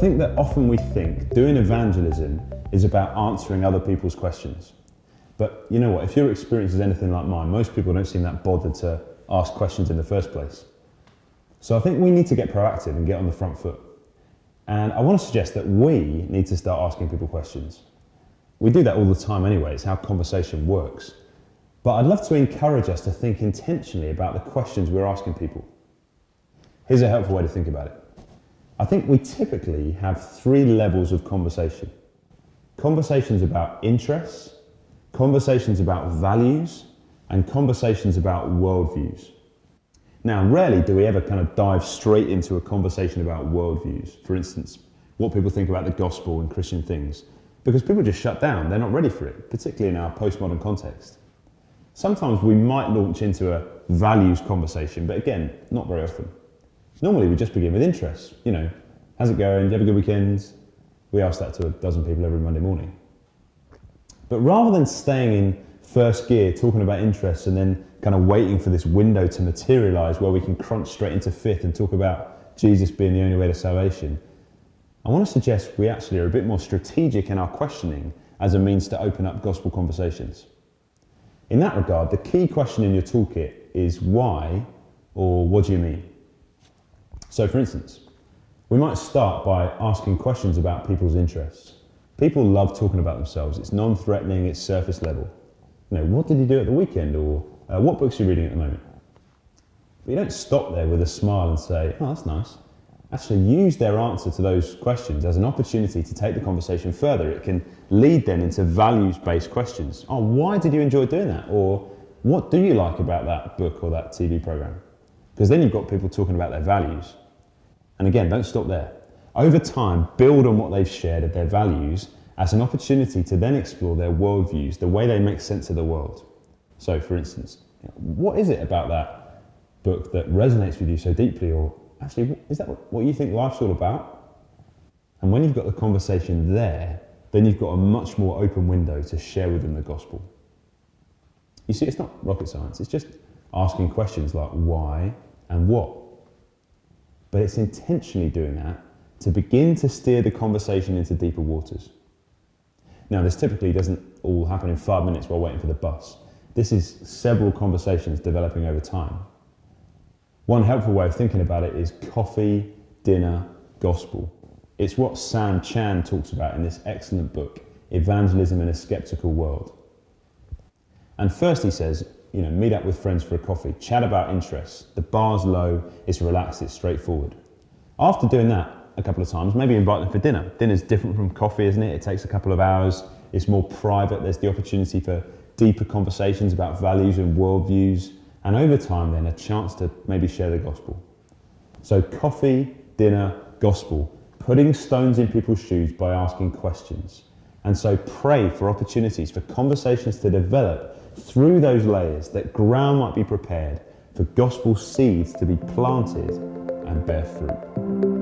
think that often we think doing evangelism is about answering other people's questions. But you know what, if your experience is anything like mine, most people don't seem that bothered to ask questions in the first place. So I think we need to get proactive and get on the front foot. And I want to suggest that we need to start asking people questions. We do that all the time anyway, it's how conversation works. But I'd love to encourage us to think intentionally about the questions we're asking people. Here's a helpful way to think about it. I think we typically have 3 levels of conversation. Conversations about interests, conversations about values, and conversations about worldviews. Now, rarely do we ever kind of dive straight into a conversation about worldviews. For instance, what people think about the gospel and Christian things, because people just shut down, they're not ready for it, particularly in our postmodern context. Sometimes we might launch into a values conversation, but again, not very often. Normally we just begin with interests. You know, how's it going? Do you have a good weekend? We ask that to a dozen people every Monday morning. But rather than staying in first gear, talking about interests and then kind of waiting for this window to materialize where we can crunch straight into fifth and talk about Jesus being the only way to salvation, I want to suggest we actually are a bit more strategic in our questioning as a means to open up gospel conversations. In that regard, the key question in your toolkit is why, or what do you mean? So for instance, we might start by asking questions about people's interests. People love talking about themselves. It's non-threatening, it's surface level. You know, what did you do at the weekend? Or what books are you reading at the moment? But you don't stop there with a smile and say, oh, that's nice. Actually use their answer to those questions as an opportunity to take the conversation further. It can lead then into values-based questions. Oh, why did you enjoy doing that? Or what do you like about that book or that TV program? Because then you've got people talking about their values. And again, don't stop there. Over time, build on what they've shared of their values as an opportunity to then explore their worldviews, the way they make sense of the world. So for instance, what is it about that book that resonates with you so deeply? Or actually, is that what you think life's all about? And when you've got the conversation there, then you've got a much more open window to share with them the gospel. You see, it's not rocket science, it's just asking questions like why and what. But it's intentionally doing that to begin to steer the conversation into deeper waters. Now, this typically doesn't all happen in 5 minutes while waiting for the bus. This is several conversations developing over time. One helpful way of thinking about it is coffee, dinner, gospel. It's what Sam Chan talks about in this excellent book, Evangelism in a Skeptical World. And first he says, meet up with friends for a coffee, chat about interests. The bar's low, it's relaxed, it's straightforward. After doing that a couple of times, maybe invite them for dinner. Dinner's different from coffee, isn't it? It takes a couple of hours, it's more private, there's the opportunity for deeper conversations about values and worldviews, and over time then a chance to maybe share the gospel. So coffee, dinner, gospel, putting stones in people's shoes by asking questions. And so pray for opportunities for conversations to develop through those layers, that ground might be prepared for gospel seeds to be planted and bear fruit.